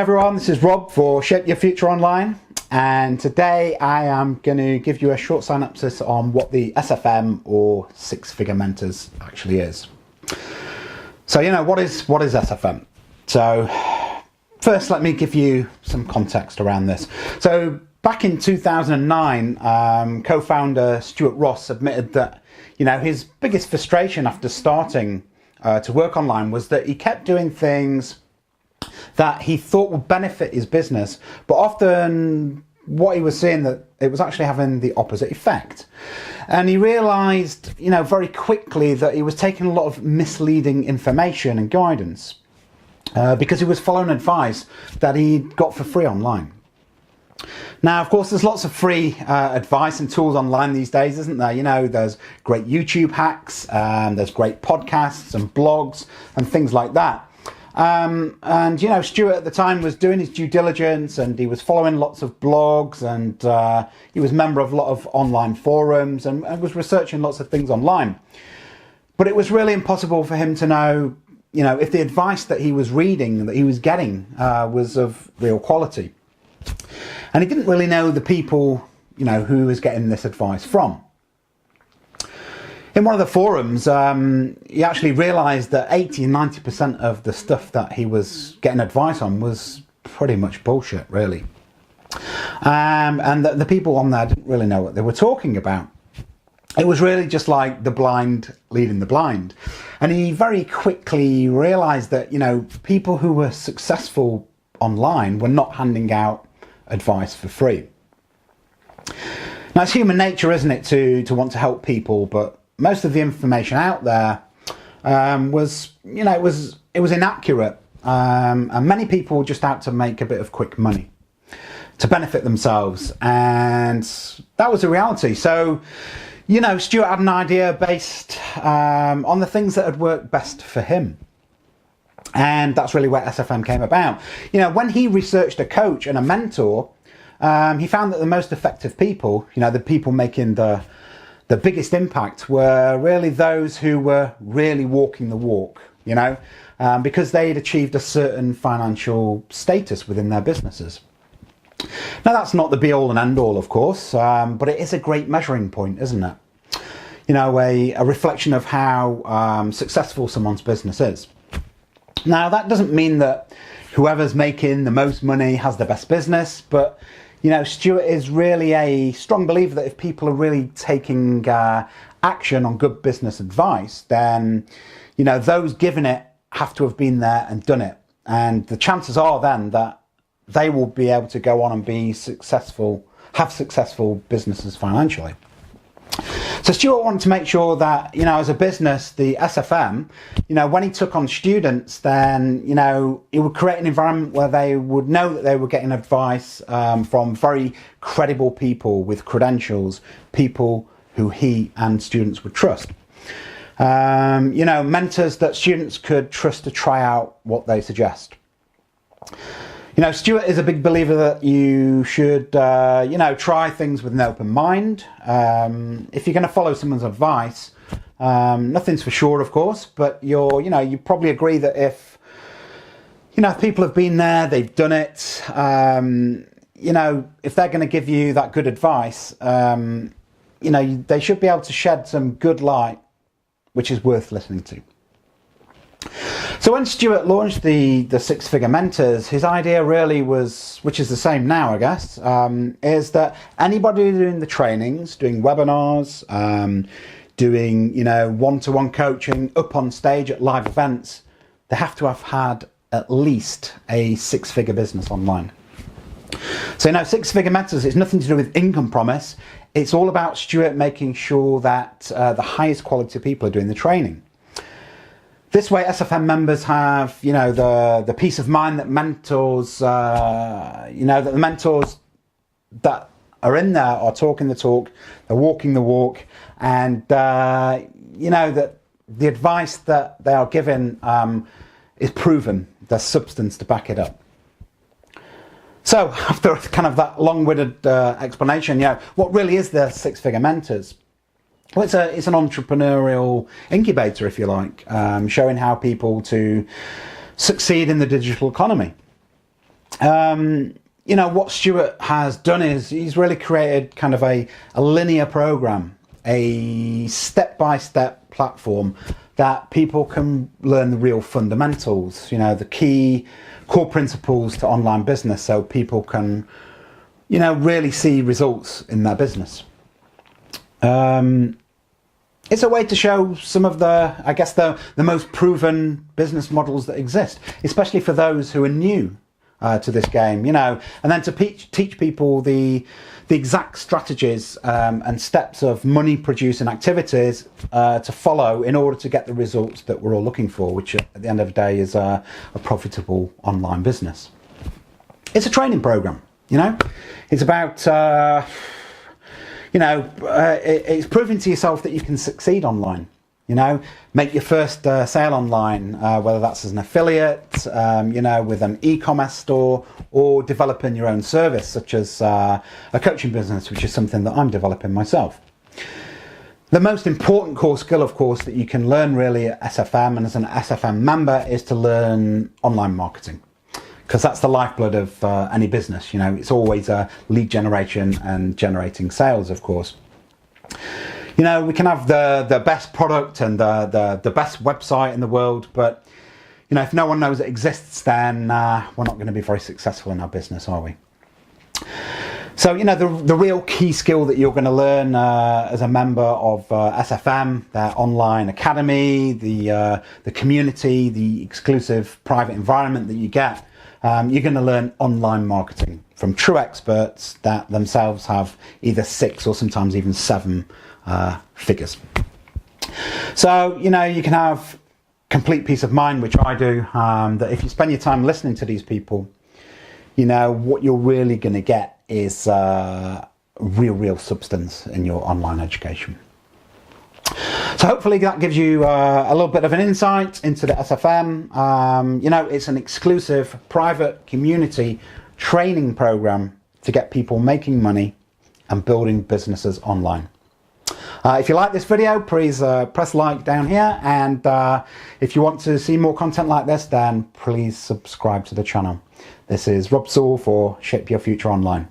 Hi everyone, this is Rob for Shape Your Future Online, and today I am going to give you a short synopsis on what the SFM or Six Figure Mentors actually is. So, what is SFM? So, first let me give you some context around this. So, back in 2009, co-founder Stuart Ross admitted that, his biggest frustration after starting to work online was that he kept doing things that he thought would benefit his business, but often what he was seeing that it was actually having the opposite effect. And he realised, very quickly that he was taking a lot of misleading information and guidance because he was following advice that he got for free online. Now, of course, there's lots of free advice and tools online these days, isn't there? There's great YouTube hacks, there's great podcasts and blogs and things like that. Stuart at the time was doing his due diligence and he was following lots of blogs and he was a member of a lot of online forums and was researching lots of things online. But it was really impossible for him to know, if the advice that he was reading, that he was getting, was of real quality. And he didn't really know the people, who he was getting this advice from. In one of the forums, he actually realised that 80 and 90% of the stuff that he was getting advice on was pretty much bullshit, really. And the people on there didn't really know what they were talking about. It was really just like the blind leading the blind. And he very quickly realised that, people who were successful online were not handing out advice for free. Now, it's human nature, isn't it, to want to help people, but most of the information out there was inaccurate, and many people were just out to make a bit of quick money to benefit themselves, and that was the reality. So, Stuart had an idea based on the things that had worked best for him, and that's really where SFM came about. When he researched a coach and a mentor, he found that the most effective people, the people making the biggest impact were really those who were really walking the walk, because they'd achieved a certain financial status within their businesses. Now, that's not the be-all and end-all, of course, but it is a great measuring point, isn't it? A reflection of how successful someone's business is. Now, that doesn't mean that whoever's making the most money has the best business, but Stuart is really a strong believer that if people are really taking action on good business advice, then, those giving it have to have been there and done it. And the chances are then that they will be able to go on and be successful, have successful businesses financially. So Stuart wanted to make sure that, as a business, the SFM, when he took on students, then, he would create an environment where they would know that they were getting advice from very credible people with credentials, people who he and students would trust. Mentors that students could trust to try out what they suggest. Stuart is a big believer that you should, try things with an open mind. If you're going to follow someone's advice, nothing's for sure, of course, but you probably agree that if people have been there, they've done it, if they're going to give you that good advice, they should be able to shed some good light, which is worth listening to. So when Stuart launched the Six Figure Mentors, his idea really was, which is the same now, I guess, is that anybody doing the trainings, doing webinars, doing, one-to-one coaching, up on stage at live events, they have to have had at least a six-figure business online. So Six Figure Mentors, it's nothing to do with income promise. It's all about Stuart making sure that the highest quality people are doing the training. This way, SFM members have, the peace of mind that mentors, that the mentors that are in there are talking the talk, they're walking the walk, and, that the advice that they are given is proven. There's substance to back it up. So, after kind of that long-winded explanation, what really is the Six Figure Mentors? Well, it's an entrepreneurial incubator, if you like, showing how people to succeed in the digital economy. What Stuart has done is he's really created kind of a linear program, a step-by-step platform that people can learn the real fundamentals, the key core principles to online business, so people can, really see results in their business. It's a way to show some of the most proven business models that exist, especially for those who are new to this game, and then to teach people the exact strategies and steps of money producing activities to follow in order to get the results that we're all looking for, which at the end of the day is a profitable online business. It's a training program, it's about it's proving to yourself that you can succeed online. Make your first sale online, whether that's as an affiliate, with an e-commerce store, or developing your own service, such as a coaching business, which is something that I'm developing myself. The most important core skill, of course, that you can learn really at SFM and as an SFM member is to learn online marketing, because that's the lifeblood of any business. It's always lead generation and generating sales, of course. We can have the best product and the best website in the world, but if no one knows it exists, then we're not going to be very successful in our business, are we? So the real key skill that you're going to learn as a member of SFM, their online academy, the community, the exclusive private environment that you get, you're going to learn online marketing from true experts that themselves have either 6 or sometimes even 7 figures. So you can have complete peace of mind, which I do, that if you spend your time listening to these people, what you're really going to get is real substance in your online education. So hopefully that gives you a little bit of an insight into the SFM. It's an exclusive private community training program to get people making money and building businesses online. If you like this video, please press like down here, and if you want to see more content like this, then please subscribe to the channel. This is Rob Sewell for Shape Your Future Online.